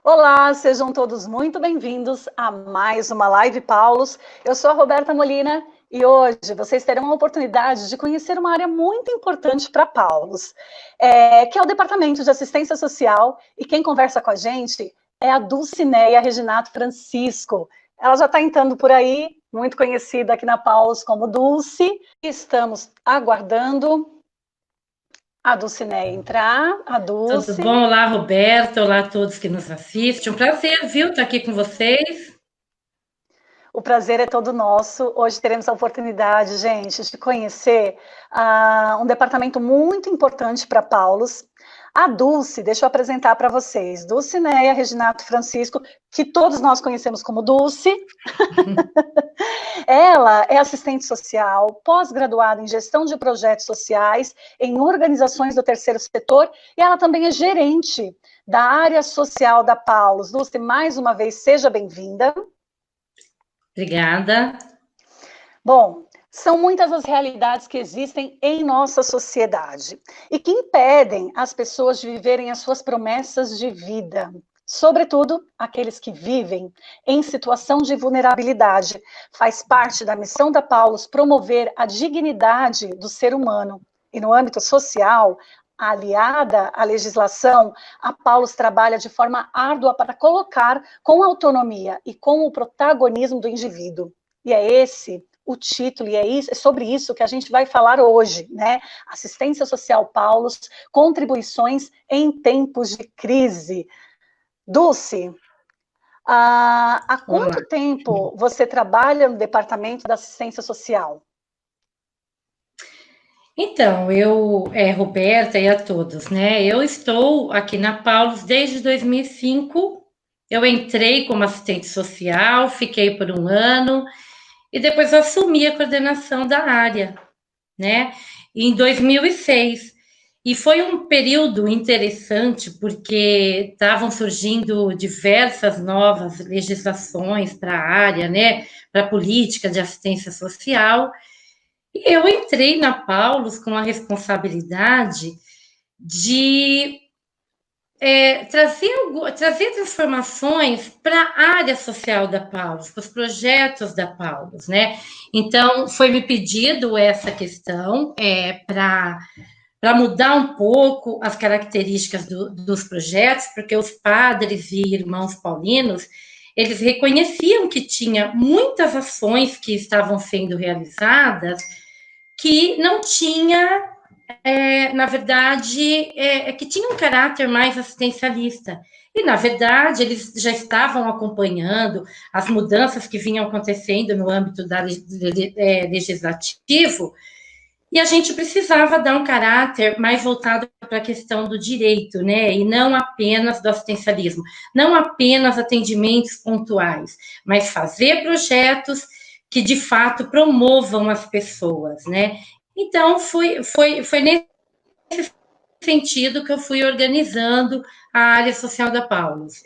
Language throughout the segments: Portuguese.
Olá, sejam todos muito bem-vindos a mais uma Live Paulos. Eu sou a Roberta Molina e hoje vocês terão a oportunidade de conhecer uma área muito importante para Paulos, que é o Departamento de Assistência Social, e quem conversa com a gente é a Dulcineia Reginato Francisco. Ela já está entrando por aí, muito conhecida aqui na Paulos como Dulce. Estamos aguardando a Dulcineia entrar, a Tudo Dulce. bom? Olá, Roberta. Olá a todos que nos assistem. Um prazer, viu, estar aqui com vocês. O prazer é todo nosso. Hoje teremos a oportunidade, gente, de conhecer um departamento muito importante para Paulos. A Dulce, deixa eu apresentar para vocês. Dulcineia Reginato Francisco, que todos nós conhecemos como Dulce. Ela é assistente social, pós-graduada em gestão de projetos sociais, em organizações do terceiro setor, e ela também é gerente da área social da Paulos. Dulce, mais uma vez, seja bem-vinda. Obrigada. Bom, são muitas as realidades que existem em nossa sociedade e que impedem as pessoas de viverem as suas promessas de vida, sobretudo aqueles que vivem em situação de vulnerabilidade. Faz parte da missão da Paulos promover a dignidade do ser humano. E no âmbito social, aliada à legislação, a Paulos trabalha de forma árdua para colocar com autonomia e com o protagonismo do indivíduo. E é esse o título, e é sobre isso que a gente vai falar hoje, né? Assistência Social Paulos, contribuições em tempos de crise. Dulce, há Olá. quanto tempo você trabalha no Departamento da Assistência Social? Então, Roberta e a todos, né? Eu estou aqui na Paulus desde 2005. Eu entrei como assistente social, fiquei por um ano e depois assumi a coordenação da área, né? Em 2006. E foi um período interessante porque estavam surgindo diversas novas legislações para a área, né? Para a política de assistência social. E eu entrei na Paulus com a responsabilidade de trazer transformações para a área social da Paulus, para os projetos da Paulus, né? Então, foi me pedido essa questão para mudar um pouco as características dos projetos, porque os padres e irmãos paulinos, eles reconheciam que tinha muitas ações que estavam sendo realizadas que não tinha, na verdade, que tinha um caráter mais assistencialista. E, na verdade, eles já estavam acompanhando as mudanças que vinham acontecendo no âmbito legislativo, e a gente precisava dar um caráter mais voltado para a questão do direito, né? E não apenas do assistencialismo, não apenas atendimentos pontuais, mas fazer projetos que de fato promovam as pessoas, né? Então, foi nesse sentido que eu fui organizando a área social da Paulus.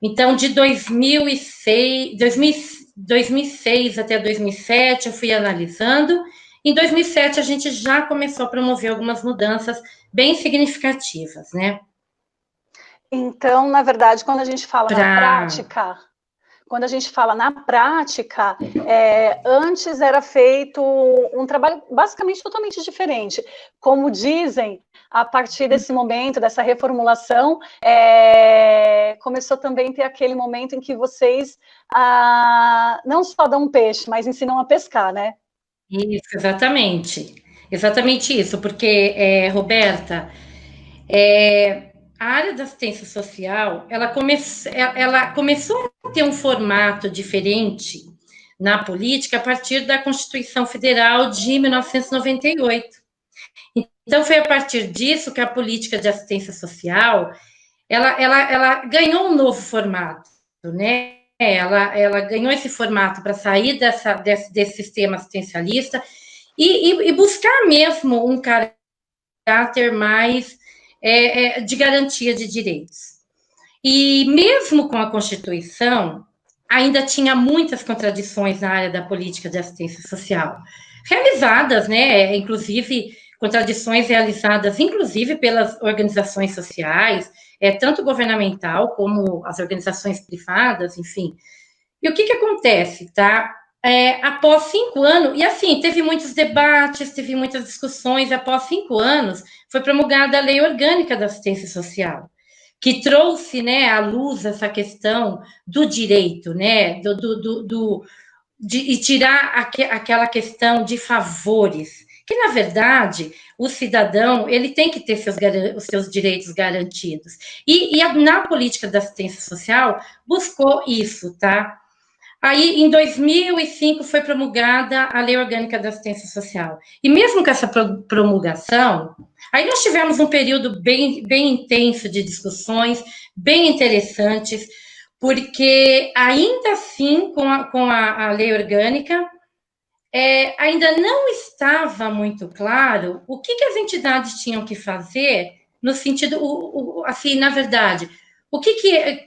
Então, de 2006 até 2007, eu fui analisando. Em 2007, a gente já começou a promover algumas mudanças bem significativas, né? Então, na verdade, quando a gente fala na Pra... prática, antes era feito um trabalho basicamente totalmente diferente. Como dizem, a partir desse momento, dessa reformulação, começou também a ter aquele momento em que vocês não só dão um peixe, mas ensinam a pescar, né? Isso, exatamente. Exatamente isso, porque, Roberta, a área da assistência social, ela começou a ter um formato diferente na política a partir da Constituição Federal de 1998. Então, foi a partir disso que a política de assistência social, ela ganhou um novo formato, né? Ela ganhou esse formato para sair desse sistema assistencialista e buscar mesmo um caráter mais de garantia de direitos. E mesmo com a Constituição, ainda tinha muitas contradições na área da política de assistência social, realizadas, né, inclusive contradições realizadas, inclusive pelas organizações sociais, tanto governamental como as organizações privadas, enfim. E o que acontece, tá? Após 5 anos, e assim, teve muitos debates, teve muitas discussões, após 5 anos, foi promulgada a Lei Orgânica da Assistência Social, que trouxe, né, à luz essa questão do direito, né, e tirar aquela questão de favores, que, na verdade, o cidadão, ele tem que ter os seus direitos garantidos. Na política da assistência social, buscou isso, tá? Aí, em 2005, foi promulgada a Lei Orgânica da Assistência Social. E mesmo com essa promulgação, aí nós tivemos um período bem intenso de discussões, bem interessantes, porque ainda assim, com a Lei Orgânica, ainda não estava muito claro o que as entidades tinham que fazer, no sentido, assim, na verdade,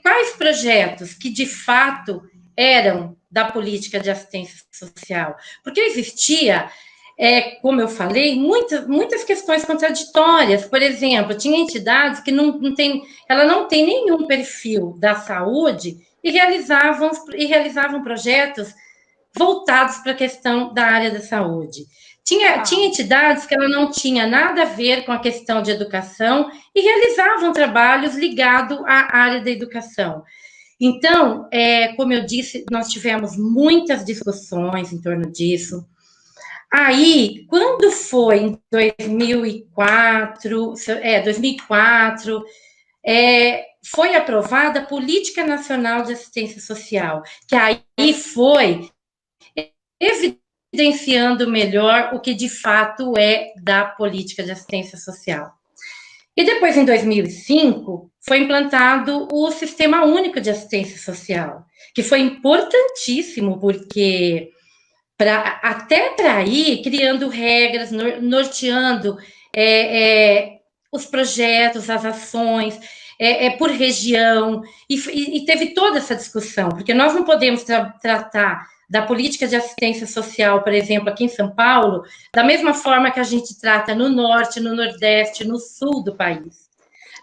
quais projetos que de fato eram da política de assistência social, porque existia, como eu falei, muitas questões contraditórias. Por exemplo, tinha entidades que ela não tem nenhum perfil da saúde e realizavam projetos voltados para a questão da área da saúde. Tinha entidades que ela não tinha nada a ver com a questão de educação e realizavam trabalhos ligados à área da educação. Então, como eu disse, nós tivemos muitas discussões em torno disso. Aí, quando foi em 2004, foi aprovada a Política Nacional de Assistência Social, que aí foi evidenciando melhor o que de fato é da política de assistência social. E depois, em 2005, foi implantado o Sistema Único de Assistência Social, que foi importantíssimo, porque até para ir criando regras, norteando os projetos, as ações, por região, e teve toda essa discussão, porque nós não podemos tratar da política de assistência social, por exemplo, aqui em São Paulo, da mesma forma que a gente trata no norte, no nordeste, no sul do país.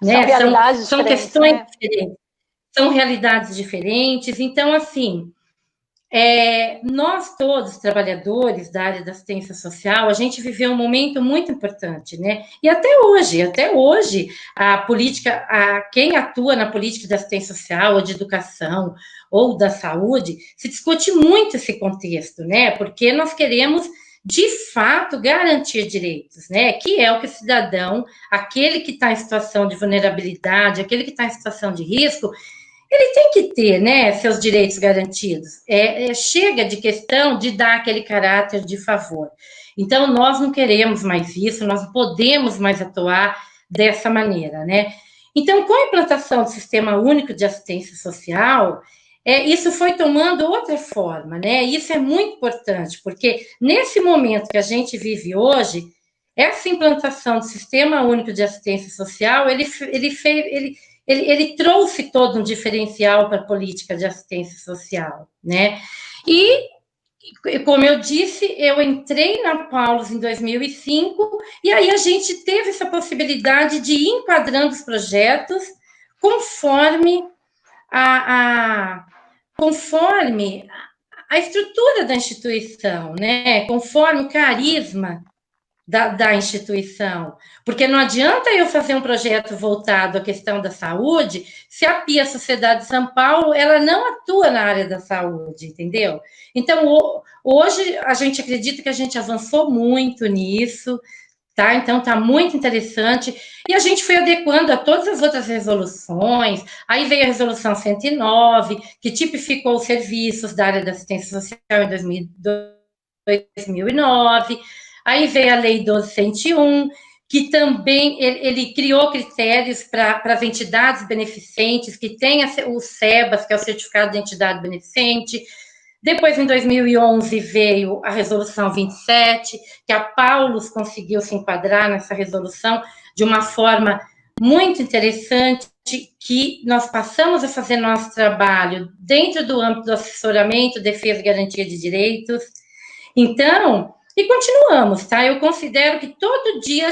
São realidades são diferentes, questões né? diferentes, são realidades diferentes. Então, assim, nós todos, trabalhadores da área da assistência social, a gente viveu um momento muito importante, né? E até hoje, a política, quem atua na política da assistência social, ou de educação, ou da saúde, se discute muito esse contexto, né? Porque nós queremos, de fato, garantir direitos, né? Que é o que o cidadão, aquele que está em situação de vulnerabilidade, aquele que está em situação de risco, ele tem que ter, né, seus direitos garantidos. Chega de questão de dar aquele caráter de favor. Então, nós não queremos mais isso, nós não podemos mais atuar dessa maneira, né? Então, com a implantação do Sistema Único de Assistência Social, isso foi tomando outra forma, né? Isso é muito importante, porque nesse momento que a gente vive hoje, essa implantação do Sistema Único de Assistência Social, ele trouxe todo um diferencial para a política de assistência social, né? E, como eu disse, eu entrei na Paulus em 2005, e aí a gente teve essa possibilidade de ir enquadrando os projetos conforme conforme a estrutura da instituição, né? Conforme o carisma da instituição, porque não adianta eu fazer um projeto voltado à questão da saúde se a PIA Sociedade de São Paulo, ela não atua na área da saúde, entendeu? Então, hoje, a gente acredita que a gente avançou muito nisso, tá? Então, tá muito interessante, e a gente foi adequando a todas as outras resoluções. Aí veio a resolução 109, que tipificou os serviços da área da assistência social em 2009, aí veio a Lei 12.101, que também ele criou critérios para as entidades beneficentes, que tem o SEBAS, que é o Certificado de Entidade Beneficente. Depois, em 2011, veio a Resolução 27, que a Paulus conseguiu se enquadrar nessa resolução de uma forma muito interessante, que nós passamos a fazer nosso trabalho dentro do âmbito do assessoramento, defesa e garantia de direitos. Então, E continuamos, tá? Eu considero que todo dia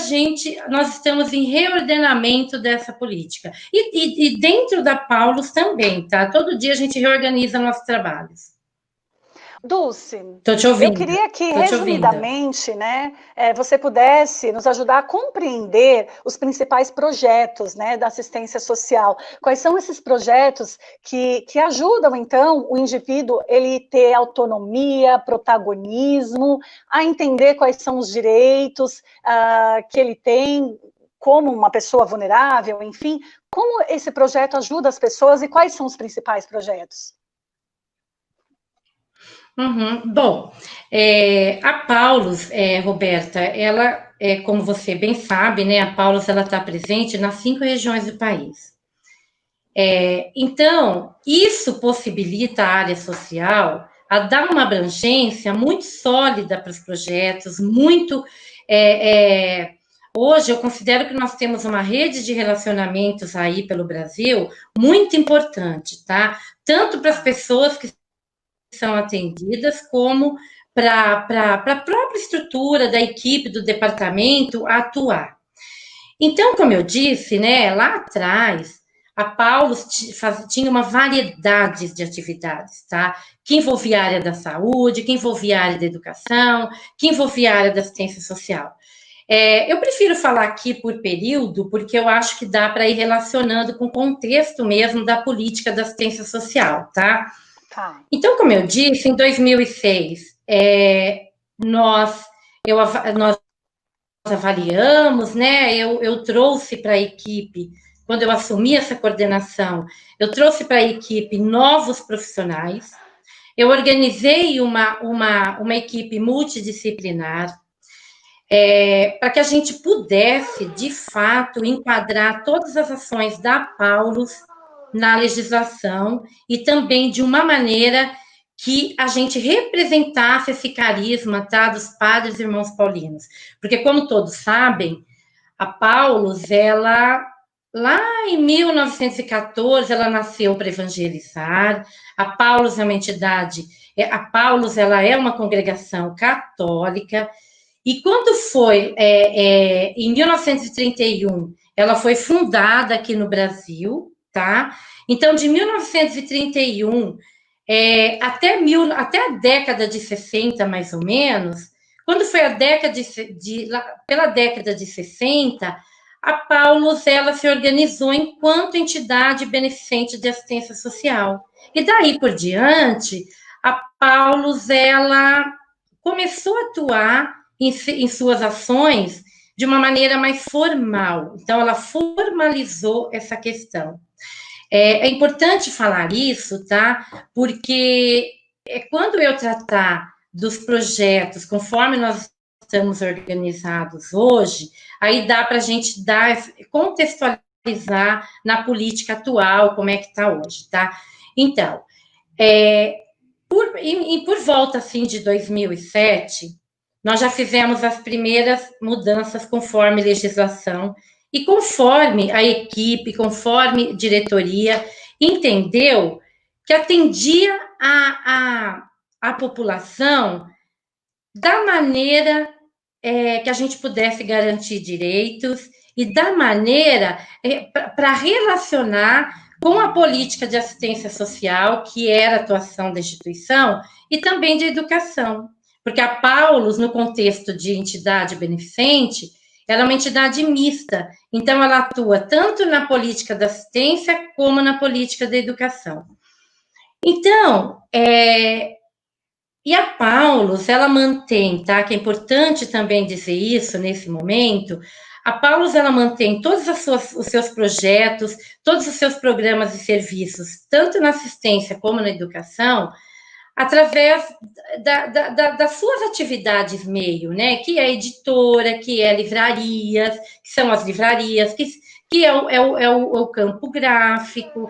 nós estamos em reordenamento dessa política. E dentro da Paulus também, tá? Todo dia a gente reorganiza nossos trabalhos. Dulce, Estou te eu ouvindo, queria que, estou te ouvindo. resumidamente, né, você pudesse nos ajudar a compreender os principais projetos, né, da assistência social. Quais são esses projetos que ajudam, então, o indivíduo ele ter autonomia, protagonismo, a entender quais são os direitos que ele tem como uma pessoa vulnerável, enfim, como esse projeto ajuda as pessoas e quais são os principais projetos? Uhum. Bom, a Paulus, Roberta, ela, como você bem sabe, né, a Paulus ela está presente nas 5 regiões do país. Então, isso possibilita a área social a dar uma abrangência muito sólida para os projetos, hoje eu considero que nós temos uma rede de relacionamentos aí pelo Brasil muito importante, tá? Tanto para as pessoas que são atendidas, como para a própria estrutura da equipe do departamento atuar. Então, como eu disse, né, lá atrás, a Paulus tinha uma variedade de atividades, tá? Que envolvia a área da saúde, que envolvia a área da educação, que envolvia a área da assistência social. Eu prefiro falar aqui por período, porque eu acho que dá para ir relacionando com o contexto mesmo da política da assistência social, tá? Tá. Então, como eu disse, em 2006, nós avaliamos, né? Eu trouxe para a equipe, quando eu assumi essa coordenação, eu trouxe para a equipe novos profissionais, eu organizei uma equipe multidisciplinar, para que a gente pudesse, de fato, enquadrar todas as ações da Paulus na legislação e também de uma maneira que a gente representasse esse carisma, tá, dos padres e irmãos paulinos. Porque, como todos sabem, a Paulus, ela, lá em 1914, ela nasceu para evangelizar. A Paulus é uma entidade, a Paulus, ela é uma congregação católica. E quando foi, em 1931, ela foi fundada aqui no Brasil, tá? Então, de 1931 até a década de 60, mais ou menos, quando foi pela década de 60, a Paulus, ela se organizou enquanto entidade beneficente de assistência social. E daí por diante, a Paulus, ela começou a atuar em suas ações de uma maneira mais formal. Então, ela formalizou essa questão. É importante falar isso, tá? Porque quando eu tratar dos projetos, conforme nós estamos organizados hoje, aí dá para a gente contextualizar na política atual, como é que está hoje, tá? Então, por volta, assim, de 2007, nós já fizemos as primeiras mudanças conforme legislação e conforme a equipe, conforme diretoria, entendeu que atendia a população da maneira que a gente pudesse garantir direitos e da maneira para relacionar com a política de assistência social, que era a atuação da instituição, e também de educação. Porque a Paulus, no contexto de entidade beneficente, ela é uma entidade mista, então ela atua tanto na política da assistência como na política da educação. Então, e a Paulus, ela mantém, tá? Que é importante também dizer isso nesse momento. A Paulus, ela mantém todos os seus projetos, todos os seus programas e serviços, tanto na assistência como na educação, através das suas atividades meio, né? Que é editora, que é livrarias, que são as livrarias, que é o campo gráfico,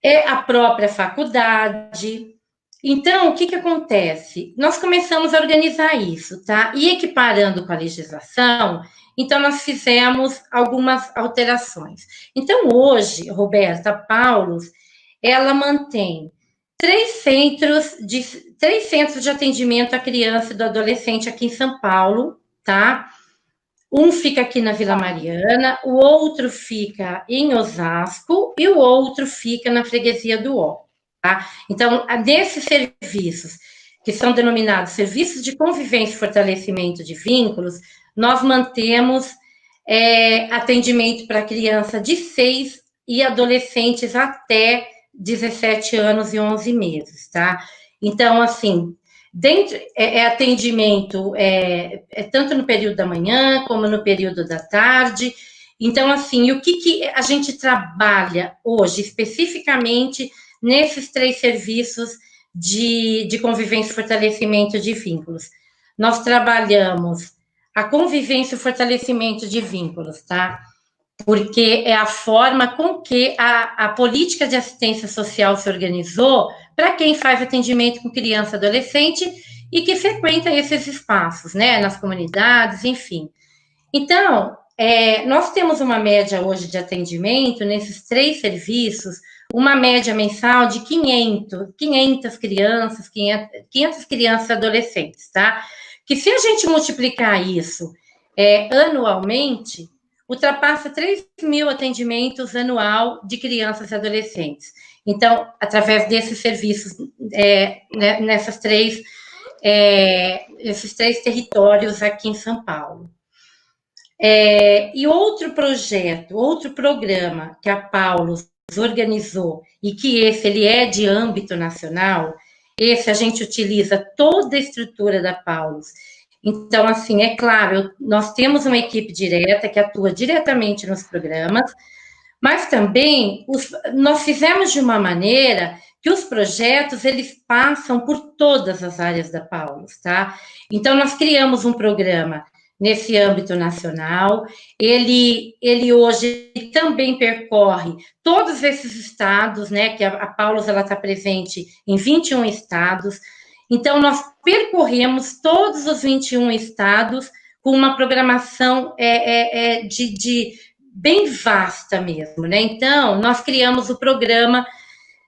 é a própria faculdade. Então, o que acontece? Nós começamos a organizar isso, tá? E equiparando com a legislação, então nós fizemos algumas alterações. Então, hoje, Roberta, Paulus, ela mantém três centros de atendimento à criança e do adolescente aqui em São Paulo, tá? Um fica aqui na Vila Mariana, o outro fica em Osasco e o outro fica na freguesia do Ó. Tá? Então, desses serviços, que são denominados serviços de convivência e fortalecimento de vínculos, nós mantemos atendimento para criança de 6 e adolescentes até 17 anos e 11 meses, tá? Então, assim, dentro atendimento tanto no período da manhã como no período da tarde. Então, assim, o que a gente trabalha hoje especificamente nesses 3 serviços de convivência e fortalecimento de vínculos? Nós trabalhamos a convivência e fortalecimento de vínculos, tá? Porque é a forma com que a política de assistência social se organizou para quem faz atendimento com criança e adolescente e que frequenta esses espaços, né, nas comunidades, enfim. Então, nós temos uma média hoje de atendimento nesses 3 serviços, uma média mensal de 500 crianças, 500 crianças e adolescentes, tá? Que se a gente multiplicar isso anualmente, ultrapassa 3.000 atendimentos anual de crianças e adolescentes. Então, através desses serviços, esses 3 territórios aqui em São Paulo. E outro projeto, outro programa que a Paulus organizou, e que ele é de âmbito nacional, esse a gente utiliza toda a estrutura da Paulus. Então, assim, é claro, nós temos uma equipe direta que atua diretamente nos programas, mas também nós fizemos de uma maneira que os projetos, eles passam por todas as áreas da Paulus, tá? Então, nós criamos um programa nesse âmbito nacional, ele hoje também percorre todos esses estados, né, que a Paulus está presente em 21 estados. Então, nós percorremos todos os 21 estados com uma programação bem vasta mesmo, né? Então, nós criamos o programa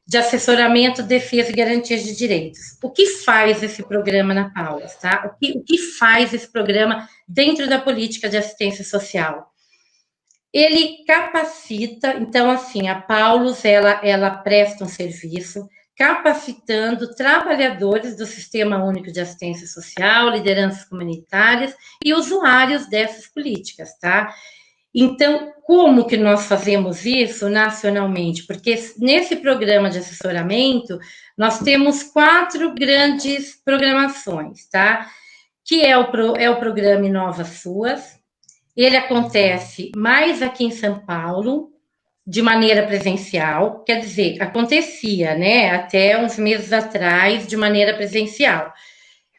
de assessoramento, defesa e garantias de direitos. O que faz esse programa na Paulus, tá? O que faz esse programa dentro da política de assistência social? Ele capacita, então, assim, a Paulus, ela presta um serviço capacitando trabalhadores do Sistema Único de Assistência Social, lideranças comunitárias e usuários dessas políticas, tá? Então, como que nós fazemos isso nacionalmente? Porque nesse programa de assessoramento, nós temos 4 grandes programações, tá? Que é o programa Inova SUAS. Ele acontece mais aqui em São Paulo, de maneira presencial, quer dizer, acontecia, né, até uns meses atrás, de maneira presencial.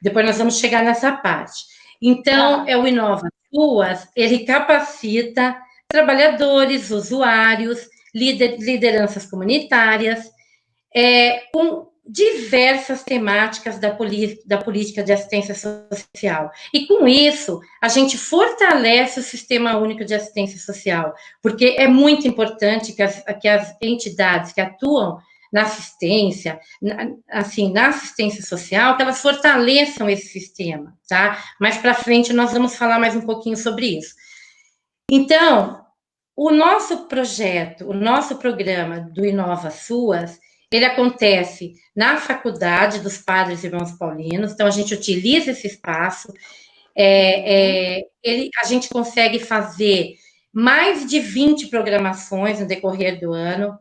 Depois nós vamos chegar nessa parte. Então, o Inova SUAS, ele capacita trabalhadores, usuários, lideranças comunitárias, com diversas temáticas da política de assistência social. E com isso, a gente fortalece o Sistema Único de Assistência Social, porque é muito importante que as entidades que atuam na assistência, na assistência social, que elas fortaleçam esse sistema, tá? Mais para frente nós vamos falar mais um pouquinho sobre isso. Então, o nosso projeto, o nosso programa do Inova SUAS, ele acontece na Faculdade dos Padres e Irmãos Paulinos, então a gente utiliza esse espaço, a gente consegue fazer mais de 20 programações no decorrer do ano,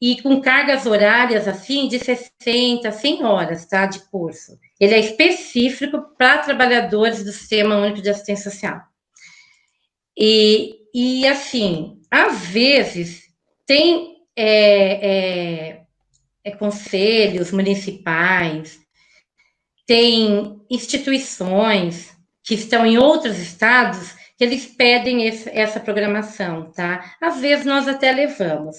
e com cargas horárias, assim, de 60, 100 horas, tá, de curso. Ele é específico para trabalhadores do Sistema Único de Assistência Social. E assim, às vezes, tem conselhos municipais, tem instituições que estão em outros estados que eles pedem essa programação, tá? Às vezes nós até levamos.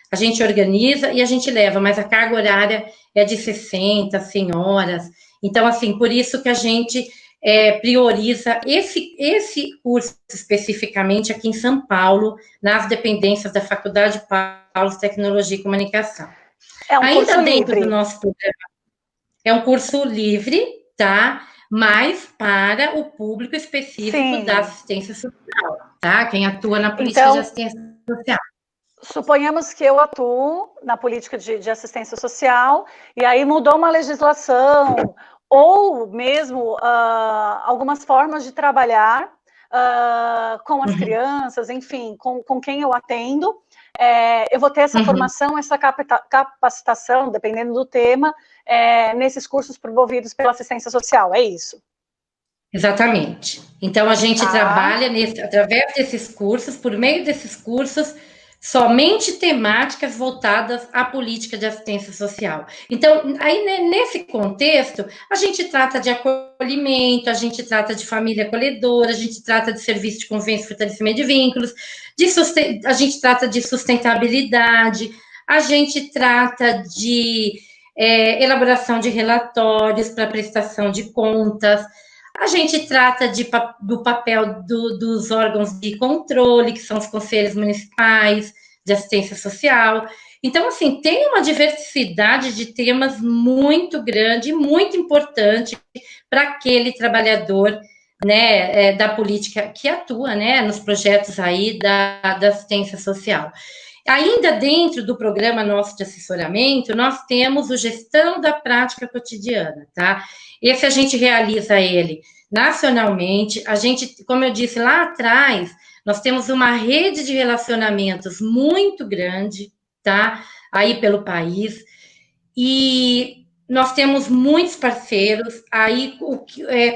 A gente organiza e a gente leva, mas a carga horária é de 60, 100 horas. Então, assim, por isso que a gente prioriza esse curso especificamente aqui em São Paulo, nas dependências da Faculdade Paulus Tecnologia e Comunicação. É um Ainda curso dentro livre. do nosso programa, é um curso livre, tá? Mas para o público específico da Sim. assistência social, tá? Quem atua na política de Então, assistência social. suponhamos que eu atuo na política de assistência social e aí mudou uma legislação ou mesmo algumas formas de trabalhar com as Uhum, crianças, enfim, com quem eu atendo. Eu vou ter essa uhum, formação, essa capacitação, dependendo do tema, nesses cursos promovidos pela assistência social, é isso? exatamente. Então, a gente Tá, trabalha através desses cursos, por meio desses cursos, somente temáticas voltadas à política de assistência social. Então, aí nesse contexto, a gente trata de acolhimento, a gente trata de família acolhedora, a gente trata de serviço de convivência e fortalecimento de vínculos, a gente trata de sustentabilidade, a gente trata de elaboração de relatórios para prestação de contas, a gente trata do papel dos órgãos de controle, que são os conselhos municipais de assistência social. Então, assim, tem uma diversidade de temas muito grande, muito importante para aquele trabalhador, né, da política que atua, né, nos projetos aí da assistência social. Ainda dentro do programa nosso de assessoramento, nós temos o Gestão da Prática Cotidiana, tá? Esse a gente realiza ele nacionalmente. A gente, como eu disse lá atrás, nós temos uma rede de relacionamentos muito grande, tá? Aí pelo país. E nós temos muitos parceiros. Aí,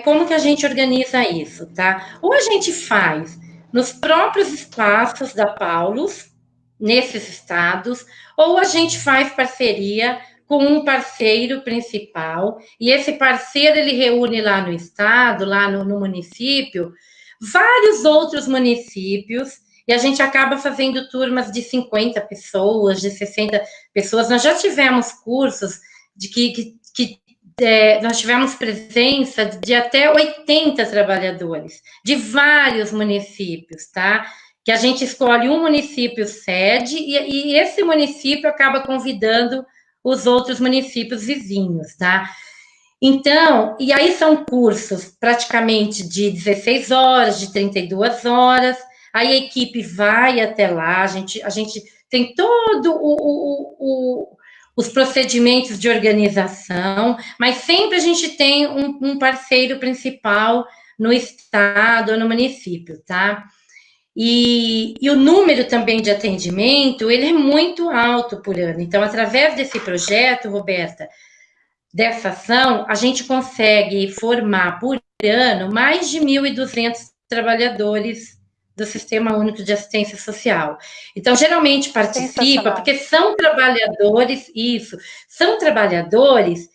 como que a gente organiza isso, tá? Ou a gente faz nos próprios espaços da Paulus, nesses estados, ou a gente faz parceria com um parceiro principal, e esse parceiro ele reúne lá no estado, lá no município, vários outros municípios, e a gente acaba fazendo turmas de 50 pessoas, de 60 pessoas. Nós já tivemos cursos de nós tivemos presença de até 80 trabalhadores, de vários municípios, tá? Que a gente escolhe um município sede e esse município acaba convidando os outros municípios vizinhos, tá? Então, e aí são cursos praticamente de 16 horas, de 32 horas, aí a equipe vai até lá, a gente tem todo os procedimentos de organização, mas sempre a gente tem um parceiro principal no estado ou no município, tá? E o número também de atendimento, ele é muito alto por ano. Então, através desse projeto, Roberta, dessa ação, a gente consegue formar por ano mais de 1.200 trabalhadores do Sistema Único de Assistência Social. Então, geralmente participa, sensacional. porque são trabalhadores, isso, são trabalhadores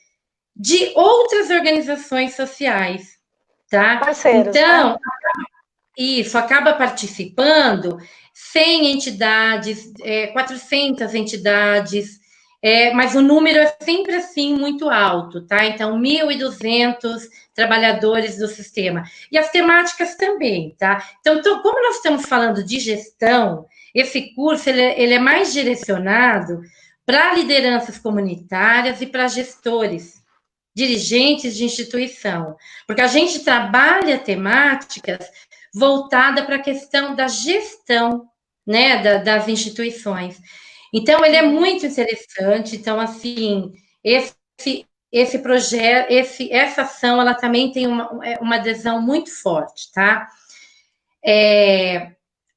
de outras organizações sociais, tá? Parceiros, né? Então, isso, acaba participando 100 entidades, 400 entidades, mas o número é sempre assim muito alto, tá? Então, 1.200 trabalhadores do sistema. E as temáticas também, tá? Então, como nós estamos falando de gestão, esse curso ele é mais direcionado para lideranças comunitárias e para gestores, dirigentes de instituição, porque a gente trabalha temáticas voltada para a questão da gestão, né, das instituições. Então, ele é muito interessante. Então, assim, esse projeto, essa ação, ela também tem uma adesão muito forte, tá?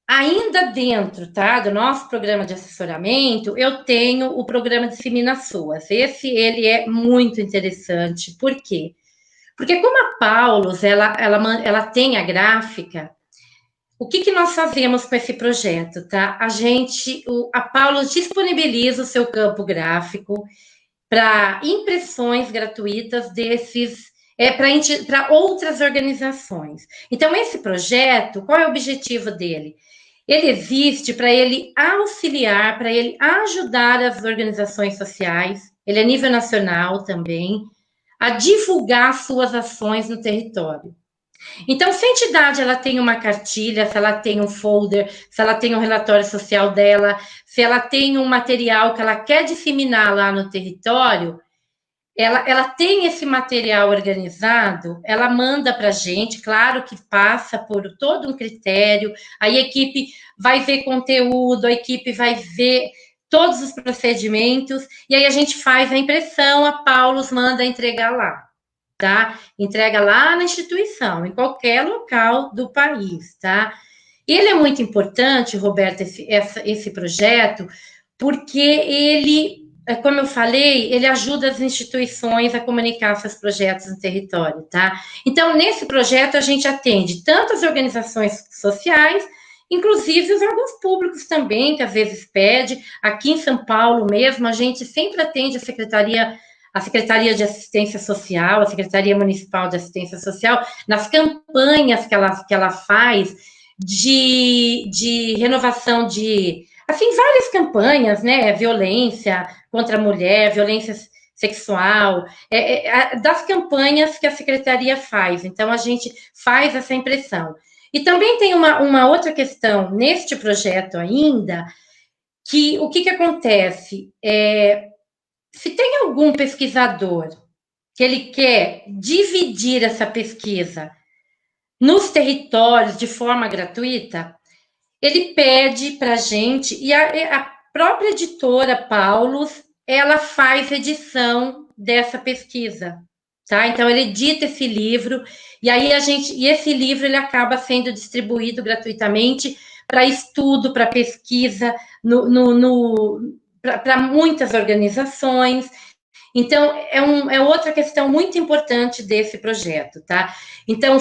Ainda dentro, tá, do nosso programa de assessoramento, eu tenho o programa Dissemina Suas. Ele é muito interessante. Por quê? Porque como a Paulus, ela tem a gráfica, o que nós fazemos com esse projeto, tá? A Paulus disponibiliza o seu campo gráfico para impressões gratuitas para outras organizações. Então, esse projeto, qual é o objetivo dele? Ele existe para ele auxiliar, para ele ajudar as organizações sociais, ele é nível nacional também, a divulgar suas ações no território. Então, se a entidade ela tem uma cartilha, se ela tem um folder, se ela tem um relatório social dela, se ela tem um material que ela quer disseminar lá no território, ela tem esse material organizado, ela manda para a gente, claro que passa por todo um critério, aí a equipe vai ver conteúdo, a equipe vai ver todos os procedimentos, e aí a gente faz a impressão, a Paulus manda entregar lá, tá? Entrega lá na instituição, em qualquer local do país, tá? E ele é muito importante, Roberto, esse projeto, porque ele, como eu falei, ele ajuda as instituições a comunicar seus projetos no território, tá? Então, nesse projeto, a gente atende tanto as organizações sociais, inclusive os órgãos públicos também, que às vezes pede. Aqui em São Paulo mesmo, a gente sempre atende a Secretaria de Assistência Social, a Secretaria Municipal de Assistência Social, nas campanhas que ela faz de renovação de, assim, várias campanhas, né? Violência contra a mulher, violência sexual, das campanhas que a Secretaria faz. Então, a gente faz essa impressão. E também tem uma outra questão neste projeto ainda, que o que acontece? Se tem algum pesquisador que ele quer dividir essa pesquisa nos territórios de forma gratuita, ele pede para a gente, e a própria editora Paulus, ela faz edição dessa pesquisa, tá? Então, ele edita esse livro, e aí esse livro ele acaba sendo distribuído gratuitamente para estudo, para pesquisa, para muitas organizações. Então, é outra questão muito importante desse projeto, tá? Então,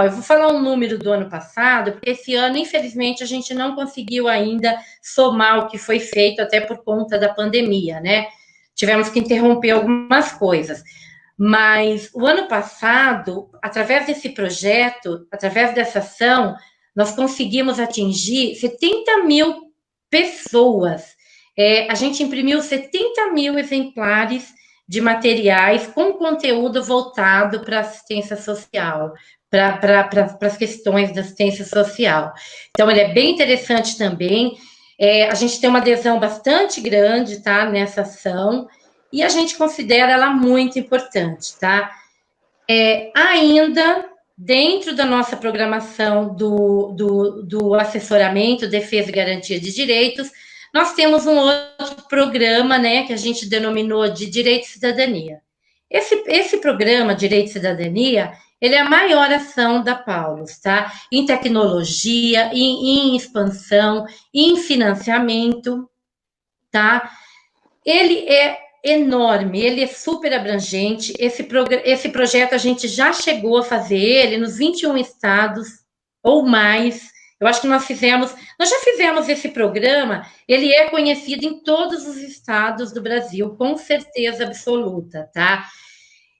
eu vou falar um número do ano passado, porque esse ano, infelizmente, a gente não conseguiu ainda somar o que foi feito, até por conta da pandemia, né? Tivemos que interromper algumas coisas. Mas o ano passado, através desse projeto, através dessa ação, nós conseguimos atingir 70 mil pessoas. A gente imprimiu 70 mil exemplares de materiais com conteúdo voltado para assistência social, para as questões da assistência social. Então, ele é bem interessante também. A gente tem uma adesão bastante grande, tá, nessa ação, e a gente considera ela muito importante, tá? Ainda dentro da nossa programação do assessoramento, defesa e garantia de direitos, nós temos um outro programa, né, que a gente denominou de Direito e Cidadania. Esse programa, Direito e Cidadania, ele é a maior ação da Paulus, tá? Em tecnologia, em expansão, em financiamento, tá? Ele é enorme, ele é super abrangente. Esse projeto a gente já chegou a fazer ele nos 21 estados ou mais. Eu acho que nós já fizemos esse programa, ele é conhecido em todos os estados do Brasil, com certeza absoluta, tá?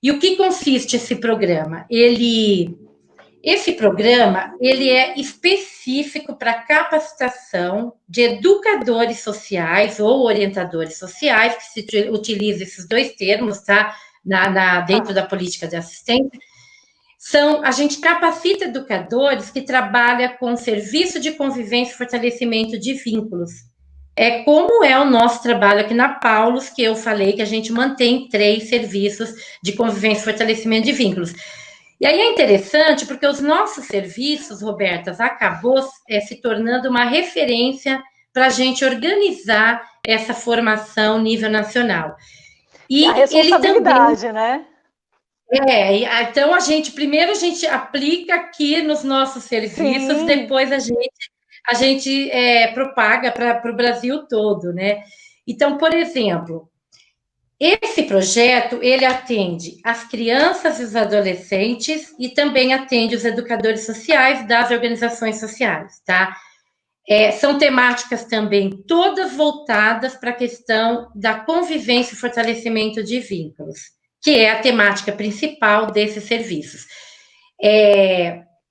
E o que consiste esse programa? Esse programa, ele é específico para capacitação de educadores sociais ou orientadores sociais, que se utiliza esses dois termos, tá? Dentro da política de assistência. A gente capacita educadores que trabalham com serviço de convivência e fortalecimento de vínculos. Como é o nosso trabalho aqui na Paulus, que eu falei que a gente mantém 3 serviços de convivência e fortalecimento de vínculos. E aí é interessante, porque os nossos serviços, Robertas, acabou se tornando uma referência para a gente organizar essa formação nível nacional. E a responsabilidade, também, né? Então primeiro a gente aplica aqui nos nossos serviços, sim, depois a gente propaga para o Brasil todo, né? Então, por exemplo, esse projeto, ele atende as crianças e os adolescentes e também atende os educadores sociais das organizações sociais, tá? São temáticas também todas voltadas para a questão da convivência e fortalecimento de vínculos, que é a temática principal desses serviços.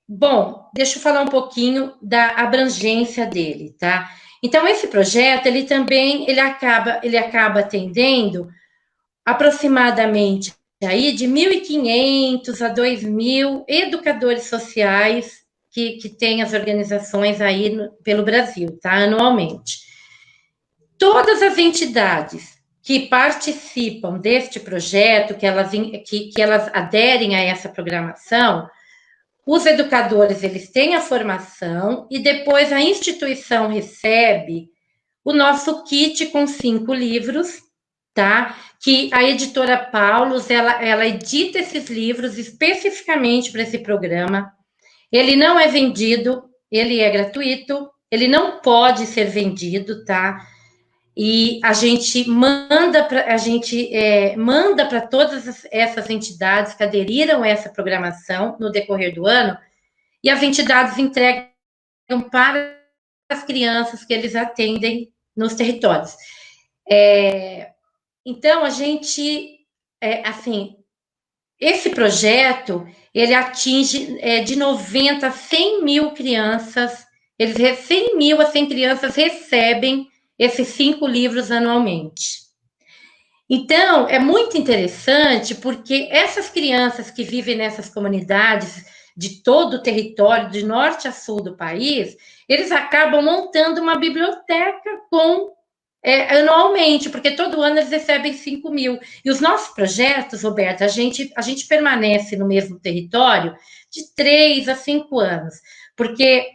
Bom, deixa eu falar um pouquinho da abrangência dele, tá? Então, esse projeto, ele acaba atendendo aproximadamente aí de 1.500 a 2.000 educadores sociais que tem as organizações aí pelo Brasil, tá? Anualmente. Todas as entidades que participam deste projeto, que elas aderem a essa programação, os educadores, eles têm a formação e depois a instituição recebe o nosso kit com 5 livros, tá? Que a editora Paulus, ela edita esses livros especificamente para esse programa. Ele não é vendido, ele é gratuito, ele não pode ser vendido, tá? E a gente manda para todas essas entidades que aderiram a essa programação no decorrer do ano, e as entidades entregam para as crianças que eles atendem nos territórios. Então, a gente, assim, esse projeto, ele atinge de 90 a 100 mil crianças, 100 mil a 100 crianças recebem esses 5 livros anualmente. Então, é muito interessante, porque essas crianças que vivem nessas comunidades de todo o território, de norte a sul do país, eles acabam montando uma biblioteca anualmente, porque todo ano eles recebem 5 mil. E os nossos projetos, Roberta, a gente permanece no mesmo território de 3 a 5 anos, porque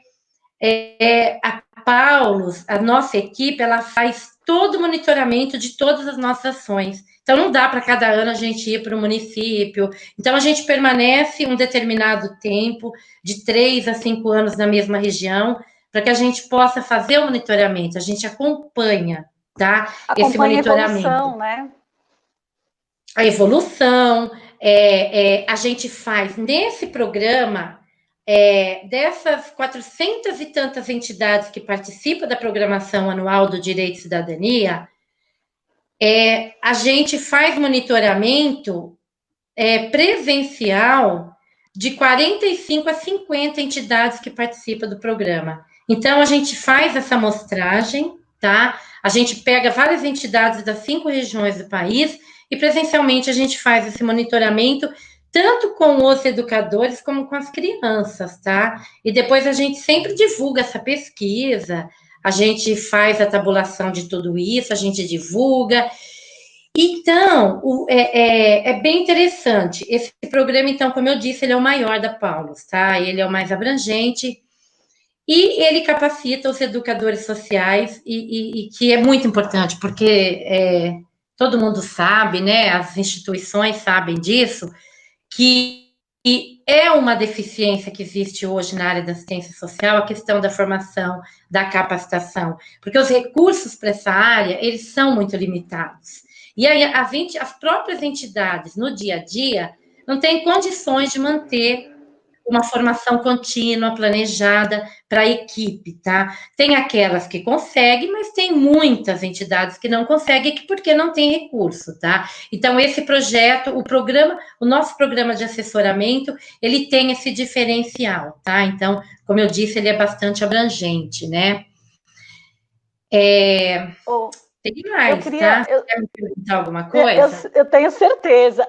a Paulus, a nossa equipe, ela faz todo o monitoramento de todas as nossas ações. Então, não dá para cada ano a gente ir para o município. Então, a gente permanece um determinado tempo, de 3 a 5 anos na mesma região, para que a gente possa fazer o monitoramento. A gente acompanha, tá? Esse monitoramento. A evolução, né? A evolução. A gente faz nesse programa, dessas 400 e tantas entidades que participam da programação anual do Direito e Cidadania, a gente faz monitoramento presencial de 45 a 50 entidades que participam do programa. Então, a gente faz essa amostragem, tá? A gente pega várias entidades das 5 regiões do país e presencialmente a gente faz esse monitoramento tanto com os educadores como com as crianças, tá? E depois a gente sempre divulga essa pesquisa, a gente faz a tabulação de tudo isso, a gente divulga. Então, é bem interessante. Esse programa, então, como eu disse, ele é o maior da Paulus, tá? Ele é o mais abrangente e ele capacita os educadores sociais e que é muito importante, porque todo mundo sabe, né? As instituições sabem disso, que é uma deficiência que existe hoje na área da assistência social, a questão da formação, da capacitação, porque os recursos para essa área, eles são muito limitados. E aí, as próprias entidades, no dia a dia, não têm condições de manter uma formação contínua, planejada para a equipe, tá? Tem aquelas que conseguem, mas tem muitas entidades que não conseguem porque não tem recurso, tá? Então, esse projeto, o nosso programa de assessoramento, ele tem esse diferencial, tá? Então, como eu disse, ele é bastante abrangente, né? Tem mais, tá? Quer me perguntar alguma coisa? Eu tenho certeza.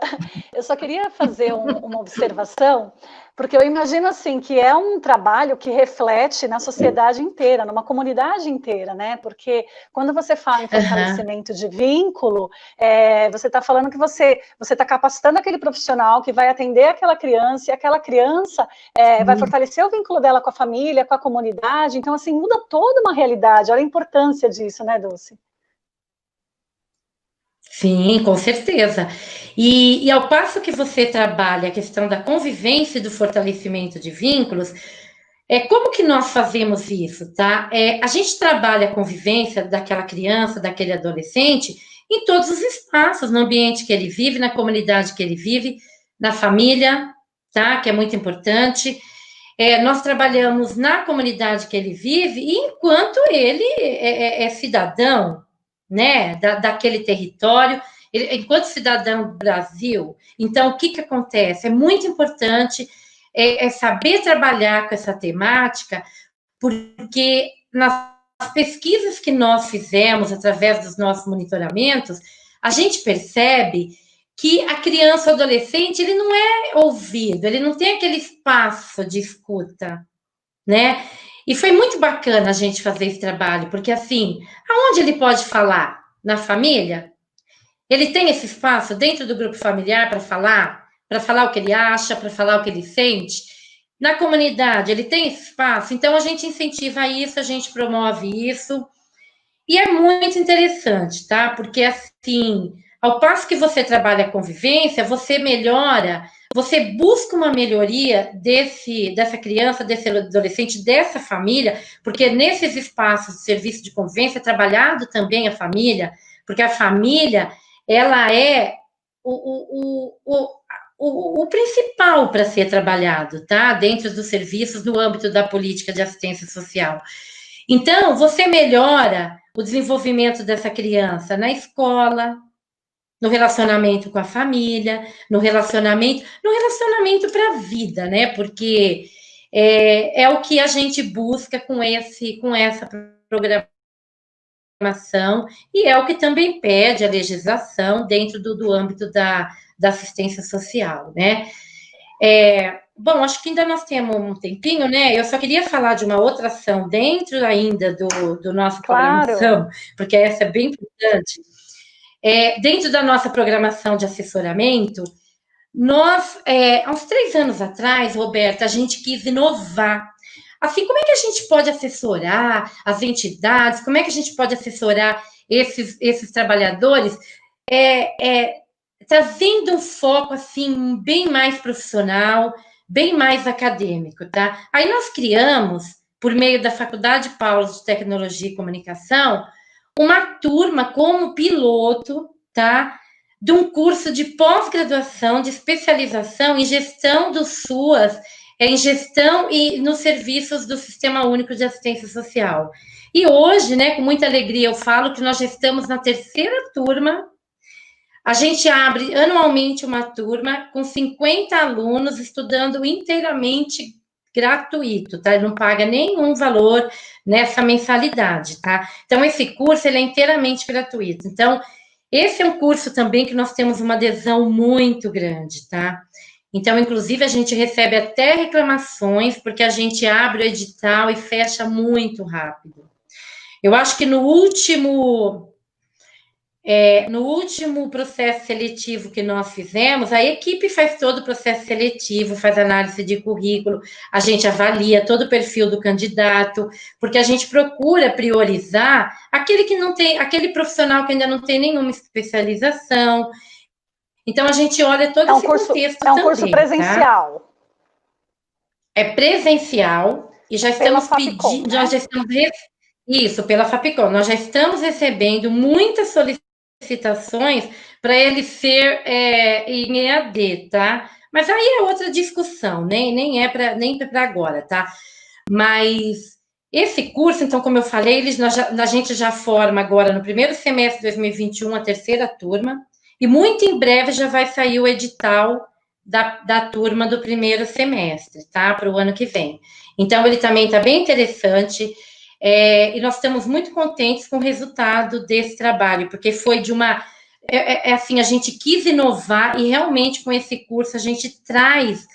Eu só queria fazer uma observação, porque eu imagino assim que é um trabalho que reflete na sociedade inteira, numa comunidade inteira, né? Porque quando você fala em fortalecimento de vínculo, você está falando que você está capacitando aquele profissional que vai atender aquela criança, e aquela criança vai fortalecer o vínculo dela com a família, com a comunidade. Então, assim, muda toda uma realidade. Olha a importância disso, né, Dulce? Sim, com certeza. E ao passo que você trabalha a questão da convivência e do fortalecimento de vínculos, como que nós fazemos isso, tá? A gente trabalha a convivência daquela criança, daquele adolescente, em todos os espaços, no ambiente que ele vive, na comunidade que ele vive, na família, tá? Que é muito importante. Nós trabalhamos na comunidade que ele vive, e enquanto ele é cidadão, né, daquele território, enquanto cidadão do Brasil. Então, o que acontece? É muito importante saber trabalhar com essa temática, porque nas pesquisas que nós fizemos, através dos nossos monitoramentos, a gente percebe que a criança ou adolescente, ele não é ouvido, ele não tem aquele espaço de escuta, né? E foi muito bacana a gente fazer esse trabalho, porque assim, aonde ele pode falar? Na família? Ele tem esse espaço dentro do grupo familiar para falar o que ele acha, para falar o que ele sente. Na comunidade, ele tem esse espaço, então a gente incentiva isso, a gente promove isso. E é muito interessante, tá? Porque assim, ao passo que você trabalha a convivência, você melhora, você busca uma melhoria dessa criança, desse adolescente, dessa família, porque nesses espaços de serviço de convivência é trabalhado também a família, porque a família, ela é o principal para ser trabalhado, tá? Dentro dos serviços no âmbito da política de assistência social. Então, você melhora o desenvolvimento dessa criança na escola, no relacionamento com a família, no relacionamento para a vida, né? Porque é o que a gente busca com essa programação e é o que também pede a legislação dentro do âmbito da assistência social, né? Bom, acho que ainda nós temos um tempinho, né? Eu só queria falar de uma outra ação dentro ainda do nossa programação, porque essa é bem importante. Dentro da nossa programação de assessoramento, nós, há uns 3 anos atrás, Roberta, a gente quis inovar. Assim, como é que a gente pode assessorar as entidades? Como é que a gente pode assessorar esses trabalhadores? Trazendo um foco assim bem mais profissional, bem mais acadêmico, tá? Aí nós criamos, por meio da Faculdade Paulo de Tecnologia e Comunicação, uma turma como piloto, tá? De um curso de pós-graduação, de especialização em gestão do SUAS, em gestão e nos serviços do Sistema Único de Assistência Social. E hoje, né, com muita alegria, eu falo que nós já estamos na 3ª turma. A gente abre anualmente uma turma com 50 alunos estudando inteiramente gratuito, tá? Ele não paga nenhum valor nessa mensalidade, tá? Então, esse curso, ele é inteiramente gratuito. Então, esse é um curso também que nós temos uma adesão muito grande, tá? Então, inclusive, a gente recebe até reclamações, porque a gente abre o edital e fecha muito rápido. Eu acho que no último processo seletivo que nós fizemos, a equipe faz todo o processo seletivo, faz análise de currículo, a gente avalia todo o perfil do candidato, porque a gente procura priorizar aquele profissional que ainda não tem nenhuma especialização. Então, a gente olha todo esse contexto também. É um curso presencial. Tá? É presencial e já estamos pedindo, né? Isso, pela Fapcom. Nós já estamos recebendo muitas solicitações para ele ser em EAD, tá? Mas aí é outra discussão, nem é para agora, tá? Mas esse curso, então, como eu falei, a gente já forma agora no primeiro semestre de 2021 a 3ª turma, e muito em breve já vai sair o edital da turma do primeiro semestre, tá? Para o ano que vem. Então, ele também está bem interessante. E nós estamos muito contentes com o resultado desse trabalho, porque foi de uma... assim, a gente quis inovar e realmente com esse curso a gente traz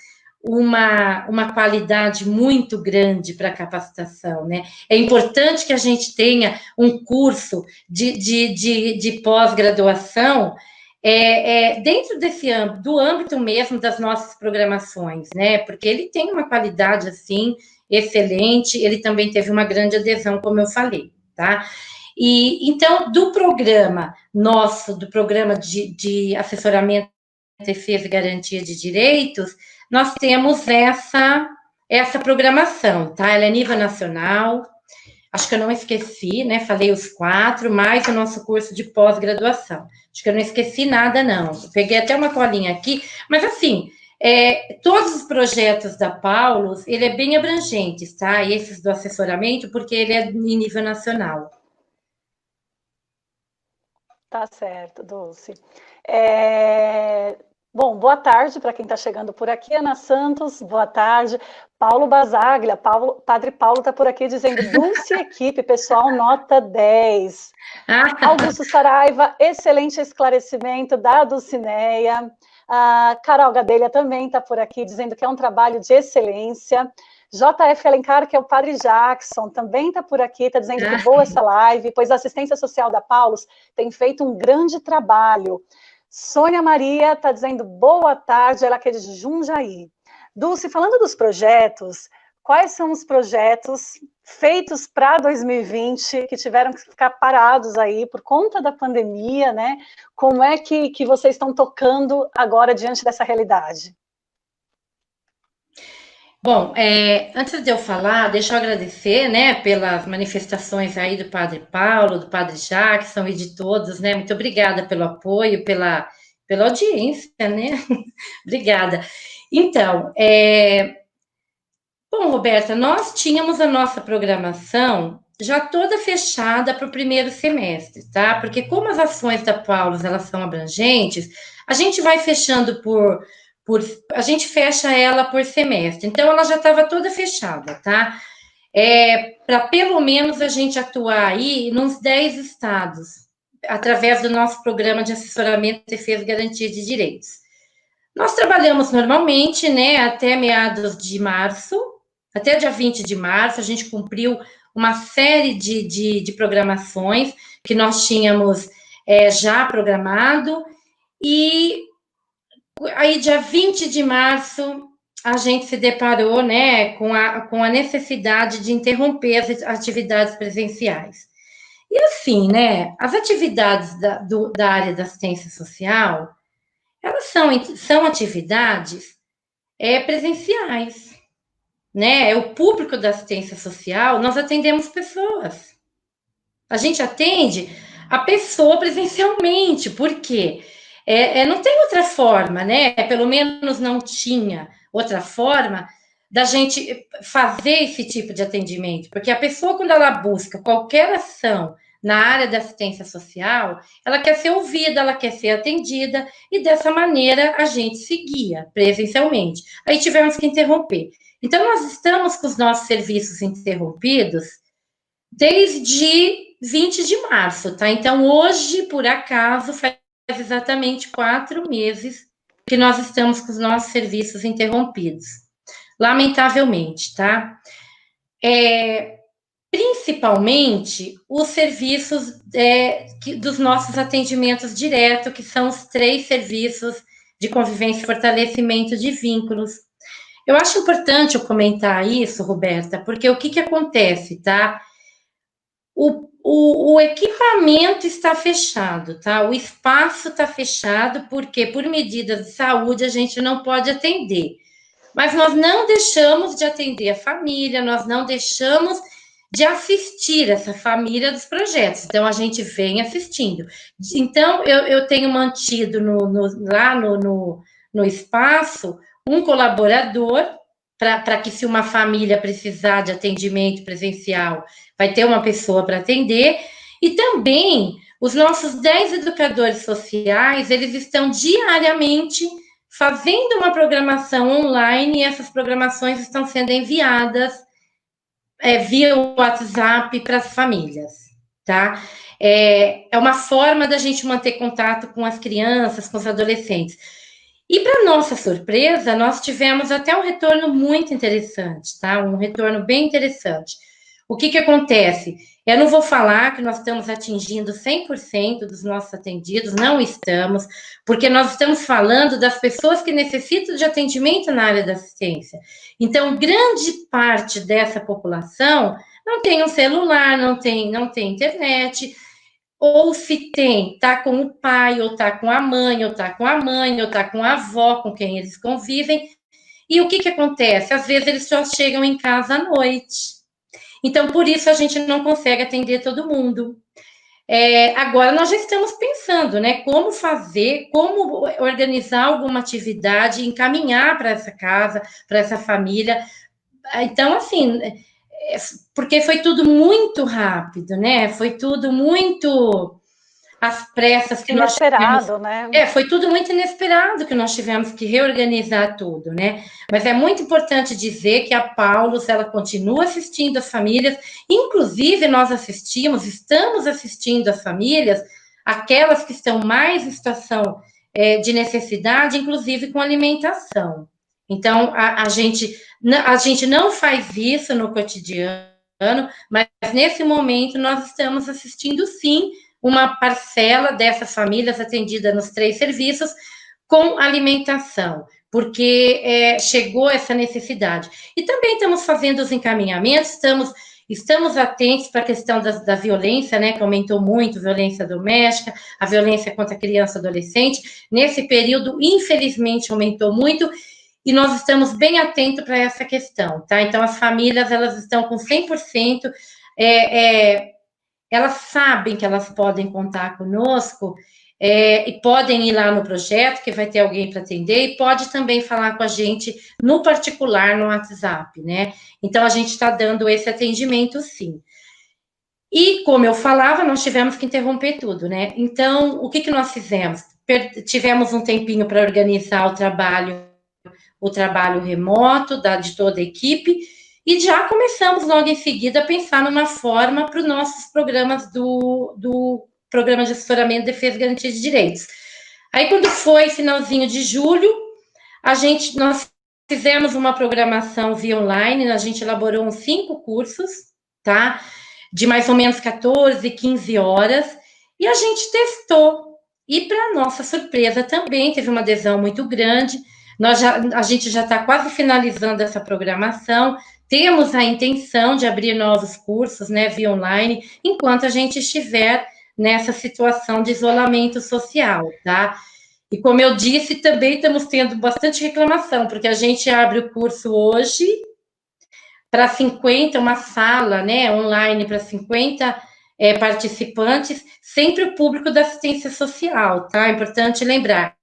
uma qualidade muito grande para a capacitação, né? É importante que a gente tenha um curso de pós-graduação dentro do âmbito mesmo das nossas programações, né? Porque ele tem uma qualidade, assim, excelente, ele também teve uma grande adesão, como eu falei, tá? E, então, do programa de assessoramento, defesa e garantia de direitos, nós temos essa programação, tá? Ela é nível nacional, acho que eu não esqueci, né? Falei os 4, mais o nosso curso de pós-graduação. Acho que eu não esqueci nada, não. Peguei até uma colinha aqui, mas assim, todos os projetos da Paulus, ele é bem abrangente, tá? E esses do assessoramento, porque ele é em nível nacional. Tá certo, Dulce. Bom, boa tarde para quem está chegando por aqui, Ana Santos, boa tarde. Paulo Basaglia, Padre Paulo está por aqui dizendo, Dulce equipe, pessoal, nota 10. Augusto Saraiva, excelente esclarecimento da Dulcineia. A Carol Gadelha também está por aqui, dizendo que é um trabalho de excelência. JF Alencar, que é o Padre Jackson, também está por aqui, está dizendo que boa essa live, pois a assistência social da Paulus tem feito um grande trabalho. Sônia Maria está dizendo boa tarde, ela que é de Jundiaí. Dulce, falando dos projetos, quais são os projetos feitos para 2020 que tiveram que ficar parados aí por conta da pandemia, né? Como é que vocês estão tocando agora diante dessa realidade? Bom, antes de eu falar, deixa eu agradecer, né, pelas manifestações aí do Padre Paulo, do Padre Jackson e de todos, né? Muito obrigada pelo apoio, pela audiência, né? Obrigada. Então, bom, Roberta, nós tínhamos a nossa programação já toda fechada para o primeiro semestre, tá? Porque como as ações da Paulus, elas são abrangentes, a gente vai fechando a gente fecha ela por semestre. Então, ela já estava toda fechada, tá? Para pelo menos a gente atuar aí nos 10 estados, através do nosso programa de assessoramento e defesa e garantia de direitos. Nós trabalhamos normalmente, né, até meados de março, até dia 20 de março, a gente cumpriu uma série de programações que nós tínhamos já programado, e aí dia 20 de março a gente se deparou, né, com a necessidade de interromper as atividades presenciais. E assim, né, as atividades da área da assistência social, elas são atividades presenciais, né? O público da assistência social, nós atendemos pessoas. A gente atende a pessoa presencialmente, por quê? Não tem outra forma, né? Pelo menos não tinha outra forma da gente fazer esse tipo de atendimento, porque a pessoa, quando ela busca qualquer ação na área da assistência social, ela quer ser ouvida, ela quer ser atendida, e dessa maneira a gente seguia presencialmente. Aí tivemos que interromper. Então, nós estamos com os nossos serviços interrompidos desde 20 de março, tá? Então, hoje, por acaso, faz exatamente 4 meses que nós estamos com os nossos serviços interrompidos. Lamentavelmente, tá? Principalmente os serviços dos nossos atendimentos diretos, que são os 3 serviços de convivência e fortalecimento de vínculos. Eu acho importante eu comentar isso, Roberta, porque o que acontece, tá? O equipamento está fechado, tá? O espaço está fechado, porque por medidas de saúde a gente não pode atender. Mas nós não deixamos de atender a família, nós não deixamos de assistir essa família dos projetos. Então, a gente vem assistindo. Então, eu tenho mantido lá no espaço um colaborador, para que, se uma família precisar de atendimento presencial, vai ter uma pessoa para atender. E também, os nossos 10 educadores sociais, eles estão diariamente fazendo uma programação online, e essas programações estão sendo enviadas via WhatsApp para as famílias, tá? É uma forma da gente manter contato com as crianças, com os adolescentes. E, para nossa surpresa, nós tivemos até um retorno muito interessante, tá? Um retorno bem interessante. O que acontece? Eu não vou falar que nós estamos atingindo 100% dos nossos atendidos, não estamos, porque nós estamos falando das pessoas que necessitam de atendimento na área da assistência. Então, grande parte dessa população não tem um celular, não tem internet, ou se tem, está com o pai, ou está com a mãe, ou está com a mãe, ou está com a avó com quem eles convivem. E o que acontece? Às vezes eles só chegam em casa à noite. Então, por isso, a gente não consegue atender todo mundo. Agora, nós já estamos pensando, né, como fazer, como organizar alguma atividade, encaminhar para essa casa, para essa família. Então, assim, porque foi tudo muito rápido, né? Foi tudo muito às pressas que nós tivemos. Inesperado, né? Foi tudo muito inesperado que nós tivemos que reorganizar tudo, né? Mas é muito importante dizer que a Paulus, ela continua assistindo as famílias, inclusive nós estamos assistindo as famílias, aquelas que estão mais em situação de necessidade, inclusive com alimentação. Então, a gente não faz isso no cotidiano, mas nesse momento nós estamos assistindo, sim, uma parcela dessas famílias atendida nos 3 serviços com alimentação, porque chegou essa necessidade. E também estamos fazendo os encaminhamentos, estamos atentos para a questão da violência, né, que aumentou muito, violência doméstica, a violência contra a criança e adolescente. Nesse período, infelizmente, aumentou muito, e nós estamos bem atentos para essa questão, tá? Então, as famílias, elas estão com 100%, elas sabem que elas podem contar conosco, e podem ir lá no projeto, que vai ter alguém para atender, e pode também falar com a gente no particular, no WhatsApp, né? Então, a gente está dando esse atendimento, sim. E, como eu falava, nós tivemos que interromper tudo, né? Então, o que nós fizemos? Tivemos um tempinho para organizar o trabalho remoto de toda a equipe, e já começamos logo em seguida a pensar numa forma para os nossos programas do Programa de Assessoramento, Defesa e Garantia de Direitos. Aí, quando foi finalzinho de julho, nós fizemos uma programação via online, a gente elaborou uns 5 cursos, tá? De mais ou menos 14, 15 horas, e a gente testou. E, para nossa surpresa, também teve uma adesão muito grande. A gente já está quase finalizando essa programação, temos a intenção de abrir novos cursos, né, via online, enquanto a gente estiver nessa situação de isolamento social, tá? E como eu disse, também estamos tendo bastante reclamação, porque a gente abre o curso hoje para 50, uma sala, né, online para 50 participantes, sempre o público da assistência social, tá? É importante lembrar.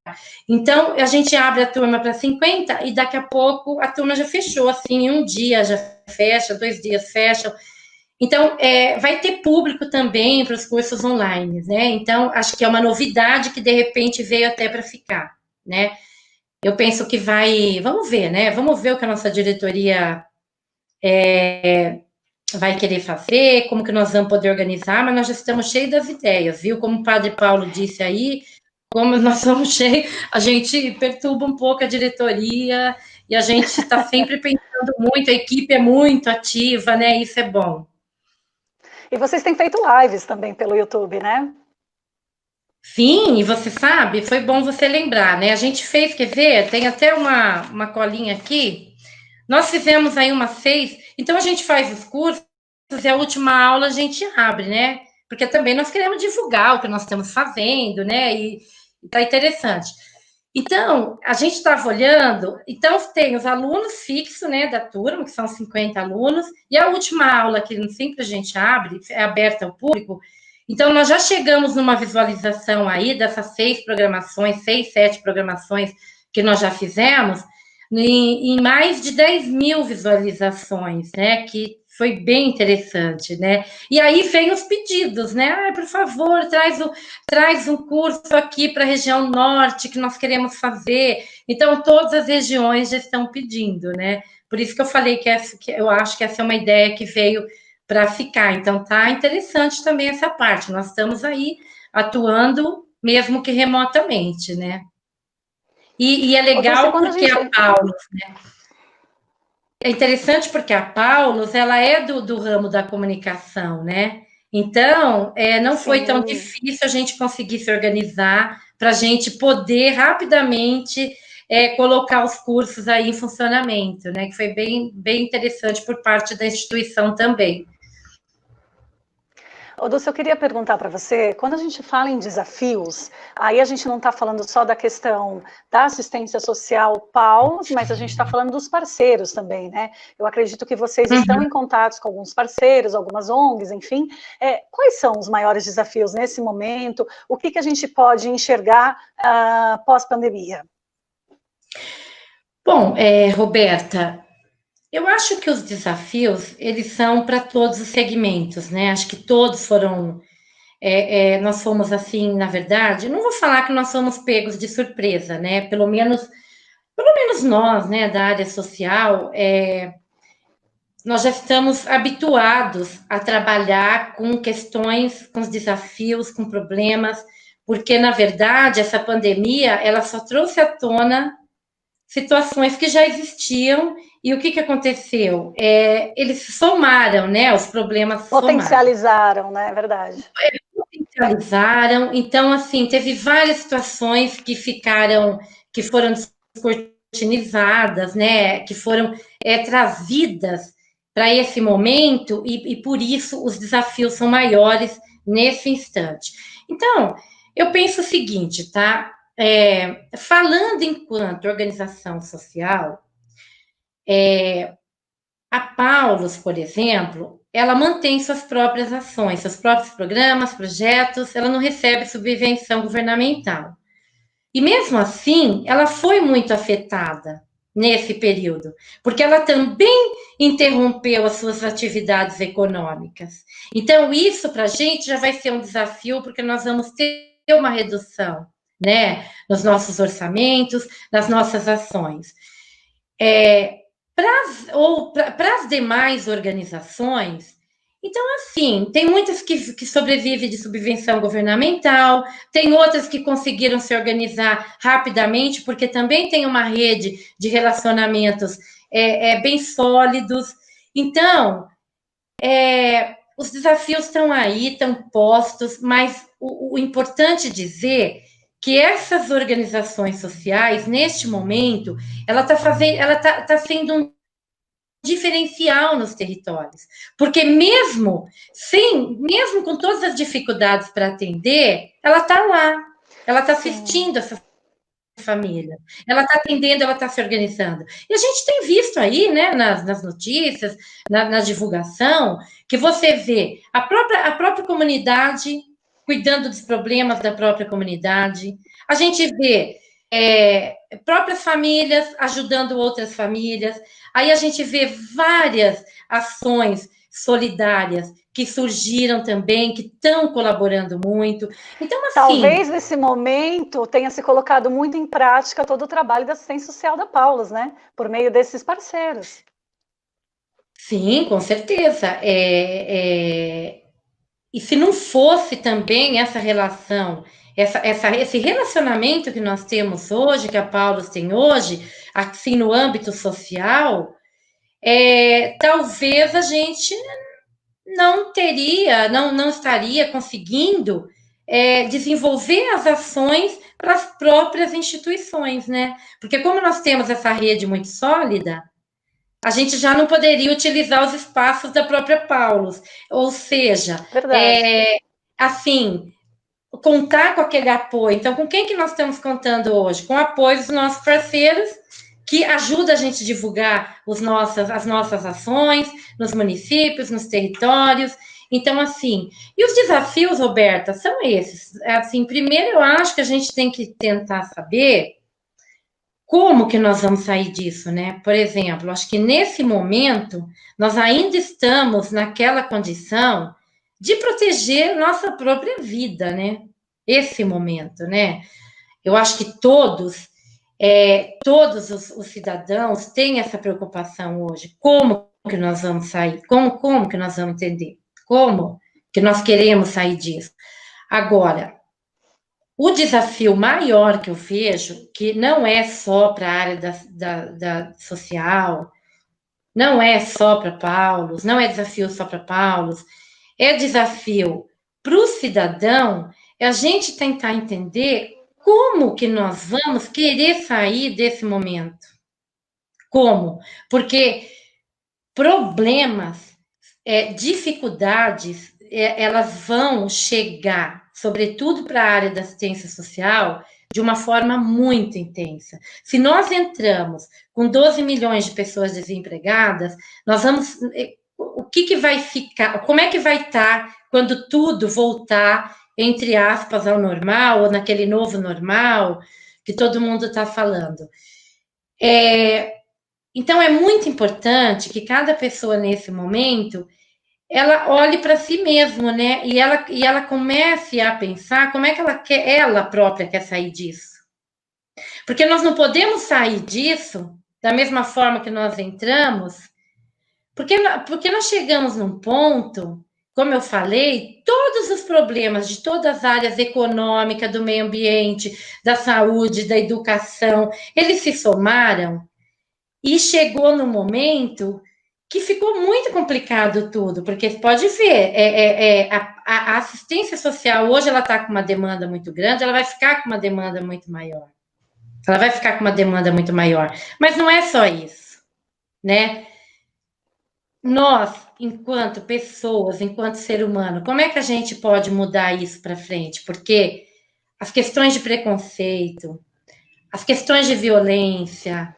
Então, a gente abre a turma para 50 e daqui a pouco a turma já fechou, assim, em um dia já fecha, 2 dias fecham. Então, vai ter público também para os cursos online, né? Então, acho que é uma novidade que, de repente, veio até para ficar, né? Eu penso que vamos ver, né? Vamos ver o que a nossa diretoria vai querer fazer, como que nós vamos poder organizar, mas nós já estamos cheios das ideias, viu? Como o Padre Paulo disse aí, como nós somos cheios, a gente perturba um pouco a diretoria e a gente está sempre pensando muito, a equipe é muito ativa, né? Isso é bom. E vocês têm feito lives também pelo YouTube, né? Sim, e você sabe, foi bom você lembrar, né? A gente fez, quer ver? Tem até uma colinha aqui. Nós fizemos aí umas 6, então a gente faz os cursos e a última aula a gente abre, né? Porque também nós queremos divulgar o que nós estamos fazendo, né? E tá interessante. Então, a gente estava olhando, então tem os alunos fixos, né, da turma, que são 50 alunos, e a última aula, que sempre a gente abre, é aberta ao público. Então, nós já chegamos numa visualização aí dessas 6 programações, 6, 7 programações que nós já fizemos, em mais de 10 mil visualizações, né, que foi bem interessante, né? E aí vem os pedidos, né? Por favor, traz um curso aqui para a região norte que nós queremos fazer. Então, todas as regiões já estão pedindo, né? Por isso que eu falei que eu acho que essa é uma ideia que veio para ficar. Então, tá interessante também essa parte. Nós estamos aí atuando, mesmo que remotamente, né? E é legal porque a Paula, né? É interessante porque a Paulus, ela é do ramo da comunicação, né? Então, não foi tão difícil a gente conseguir se organizar para a gente poder rapidamente colocar os cursos aí em funcionamento, né? Que foi bem, bem interessante por parte da instituição também. Dulce, eu queria perguntar para você, quando a gente fala em desafios, aí a gente não está falando só da questão da assistência social Paulus, mas a gente está falando dos parceiros também, né? Eu acredito que vocês estão em contatos com alguns parceiros, algumas ONGs, enfim. Quais são os maiores desafios nesse momento? O que a gente pode enxergar pós-pandemia? Bom, Roberta, eu acho que os desafios, eles são para todos os segmentos, né? Acho que todos foram nós fomos assim, na verdade, não vou falar que nós somos pegos de surpresa, né? Pelo menos nós, né, da área social, nós já estamos habituados a trabalhar com questões, com os desafios, com problemas, porque, na verdade, essa pandemia, ela só trouxe à tona situações que já existiam, e o que, que aconteceu? Eles somaram, né, os problemas somaram. Potencializaram, né? É verdade. Potencializaram, então, assim, teve várias situações que foram descortinizadas, né, que foram trazidas para esse momento, e por isso os desafios são maiores nesse instante. Então, eu penso o seguinte, tá? Falando enquanto organização social, a Paulus, por exemplo, ela mantém suas próprias ações, seus próprios programas, projetos, ela não recebe subvenção governamental. E mesmo assim, ela foi muito afetada nesse período, porque ela também interrompeu as suas atividades econômicas. Então, isso para a gente já vai ser um desafio, porque nós vamos ter uma redução, né, nos nossos orçamentos, nas nossas ações. Para as demais organizações, então, assim, tem muitas que sobrevivem de subvenção governamental, tem outras que conseguiram se organizar rapidamente, porque também tem uma rede de relacionamentos bem sólidos. Então, os desafios estão aí, estão postos, mas o importante dizer que essas organizações sociais, neste momento, ela está sendo um diferencial nos territórios, porque mesmo com todas as dificuldades para atender, ela está lá, ela está assistindo essa família, ela está atendendo, ela está se organizando. E a gente tem visto aí, né, nas notícias, na divulgação, que você vê a própria comunidade cuidando dos problemas da própria comunidade, a gente vê próprias famílias ajudando outras famílias, aí a gente vê várias ações solidárias que surgiram também, que estão colaborando muito. Então, assim... Talvez nesse momento tenha se colocado muito em prática todo o trabalho da assistência social da Paulus, né? Por meio desses parceiros. Sim, com certeza. E se não fosse também essa relação, esse relacionamento que nós temos hoje, que a Paulus tem hoje, assim, no âmbito social, talvez a gente não estaria conseguindo desenvolver as ações para as próprias instituições, né? Porque como nós temos essa rede muito sólida, a gente já não poderia utilizar os espaços da própria Paulus. Ou seja, assim, contar com aquele apoio. Então, com quem que nós estamos contando hoje? Com o apoio dos nossos parceiros, que ajuda a gente a divulgar as nossas ações nos municípios, nos territórios. Então, assim, e os desafios, Roberta, são esses. Assim, primeiro, eu acho que a gente tem que tentar saber como que nós vamos sair disso, né? Por exemplo, acho que nesse momento nós ainda estamos naquela condição de proteger nossa própria vida, né? Esse momento, né? Eu acho que todos os cidadãos têm essa preocupação hoje. Como que nós vamos sair? Como que nós vamos entender? Como que nós queremos sair disso? Agora, o desafio maior que eu vejo, que não é só para a área da social, não é só para Paulus, não é desafio só para Paulus, é desafio para o cidadão, é a gente tentar entender como que nós vamos querer sair desse momento. Como? Porque problemas, dificuldades, elas vão chegar, sobretudo para a área da assistência social, de uma forma muito intensa. Se nós entramos com 12 milhões de pessoas desempregadas, nós vamos... O que vai ficar? Como é que vai estar quando tudo voltar, entre aspas, ao normal, ou naquele novo normal que todo mundo está falando? Então, é muito importante que cada pessoa, nesse momento, ela olhe para si mesma, né? E ela comece a pensar como é que ela própria quer sair disso. Porque nós não podemos sair disso da mesma forma que nós entramos, porque nós chegamos num ponto, como eu falei, todos os problemas de todas as áreas econômicas, do meio ambiente, da saúde, da educação, eles se somaram e chegou no momento que ficou muito complicado tudo, porque você pode ver, a assistência social hoje ela está com uma demanda muito grande, ela vai ficar com uma demanda muito maior. Ela vai ficar com uma demanda muito maior. Mas não é só isso, né? Nós, enquanto pessoas, enquanto ser humano, como é que a gente pode mudar isso para frente? Porque as questões de preconceito, as questões de violência,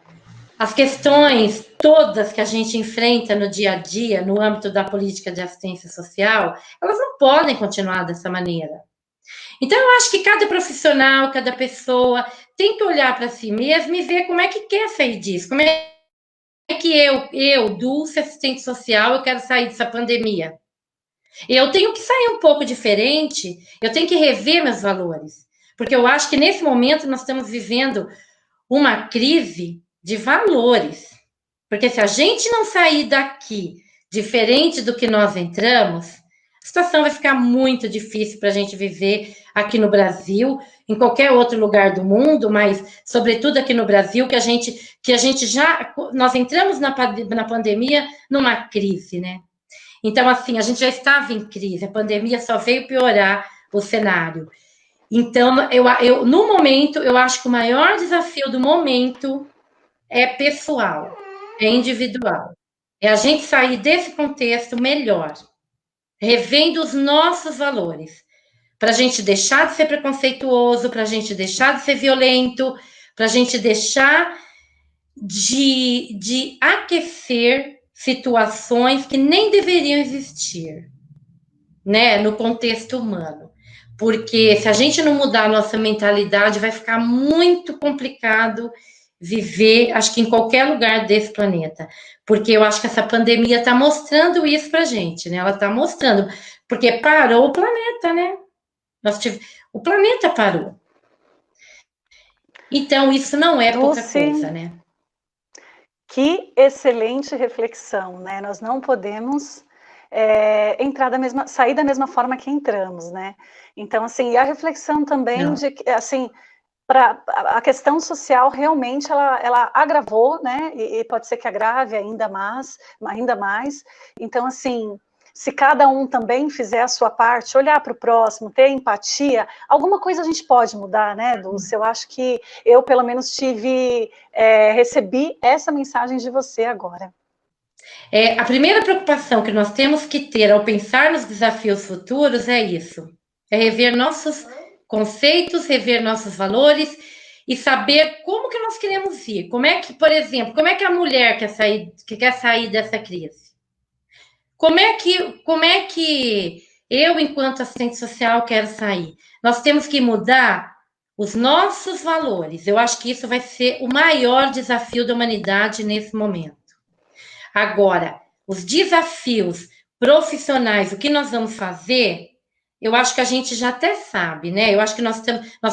as questões todas que a gente enfrenta no dia a dia, no âmbito da política de assistência social, elas não podem continuar dessa maneira. Então, eu acho que cada profissional, cada pessoa tem que olhar para si mesmo e ver como é que quer sair disso. Como é que Dulce, assistente social, eu quero sair dessa pandemia? Eu tenho que sair um pouco diferente, eu tenho que rever meus valores. Porque eu acho que nesse momento nós estamos vivendo uma crise de valores. Porque se a gente não sair daqui diferente do que nós entramos, a situação vai ficar muito difícil para a gente viver aqui no Brasil, em qualquer outro lugar do mundo, mas sobretudo aqui no Brasil, que a gente já nós entramos na pandemia numa crise, né? Então, assim, a gente já estava em crise, a pandemia só veio piorar o cenário. Então, no momento, eu acho que o maior desafio do momento é pessoal, é individual. É a gente sair desse contexto melhor, revendo os nossos valores, para a gente deixar de ser preconceituoso, para a gente deixar de ser violento, para a gente deixar de aquecer situações que nem deveriam existir, né, no contexto humano. Porque se a gente não mudar a nossa mentalidade, vai ficar muito complicado viver, acho que em qualquer lugar desse planeta. Porque eu acho que essa pandemia está mostrando isso para a gente, né? Ela está mostrando, porque parou o planeta, né? O planeta parou. Então, isso não é pouca coisa, né? Que excelente reflexão, né? Nós não podemos sair da mesma forma que entramos, né? Então, assim, e a reflexão também Não. de que, assim, a questão social realmente ela agravou, né? E pode ser que agrave ainda mais. Então, assim, se cada um também fizer a sua parte, olhar para o próximo, ter empatia, alguma coisa a gente pode mudar, né, Dulce? Eu acho que eu, pelo menos, recebi essa mensagem de você agora. A primeira preocupação que nós temos que ter ao pensar nos desafios futuros é isso: é rever nossos conceitos, rever nossos valores e saber como que nós queremos ir. Como é que, por exemplo, como é que a mulher quer sair dessa crise? Como é que eu, enquanto assistente social, quero sair? Nós temos que mudar os nossos valores. Eu acho que isso vai ser o maior desafio da humanidade nesse momento. Agora, os desafios profissionais, o que nós vamos fazer, eu acho que a gente já até sabe, né? Eu acho que nós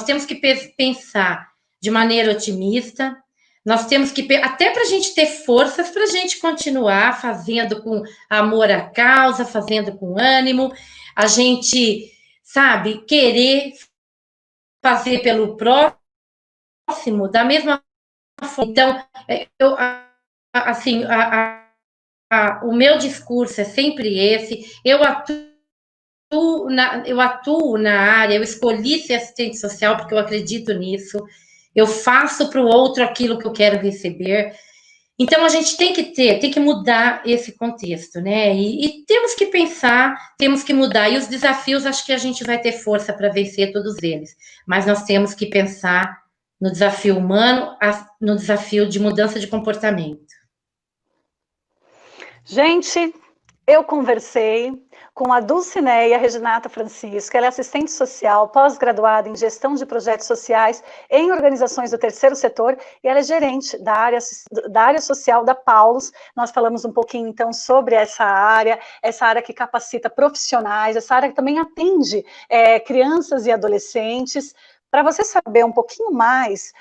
temos que pensar de maneira otimista, nós temos que, até para a gente ter forças para a gente continuar fazendo com amor à causa, fazendo com ânimo, a gente, sabe, querer fazer pelo próximo da mesma forma. Então, assim, o meu discurso é sempre esse. Eu atuo na área, eu escolhi ser assistente social porque eu acredito nisso. Eu faço para o outro aquilo que eu quero receber. Então a gente tem que mudar esse contexto, né? E temos que pensar, temos que mudar. E os desafios, acho que a gente vai ter força para vencer todos eles. Mas nós temos que pensar no desafio humano, no desafio de mudança de comportamento. Gente, eu conversei com a Dulcineia Reginata Francisco. Ela é assistente social, pós-graduada em gestão de projetos sociais em organizações do terceiro setor, e ela é gerente da área social da Paulus. Nós falamos um pouquinho, então, sobre essa área que capacita profissionais, essa área que também atende crianças e adolescentes. Para você saber um pouquinho mais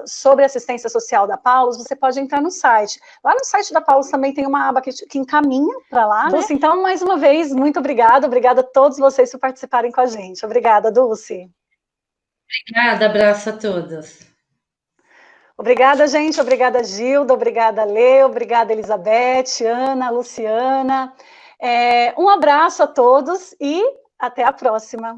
sobre a assistência social da Paulus, você pode entrar no site. Lá no site da Paulus também tem uma aba que encaminha para lá, né? Dulce, então, mais uma vez, muito obrigada a todos vocês por participarem com a gente. Obrigada, Dulce. Obrigada, abraço a todos. Obrigada, gente. Obrigada, Gilda. Obrigada, Lê. Obrigada, Elizabeth, Ana, Luciana. Um abraço a todos e até a próxima.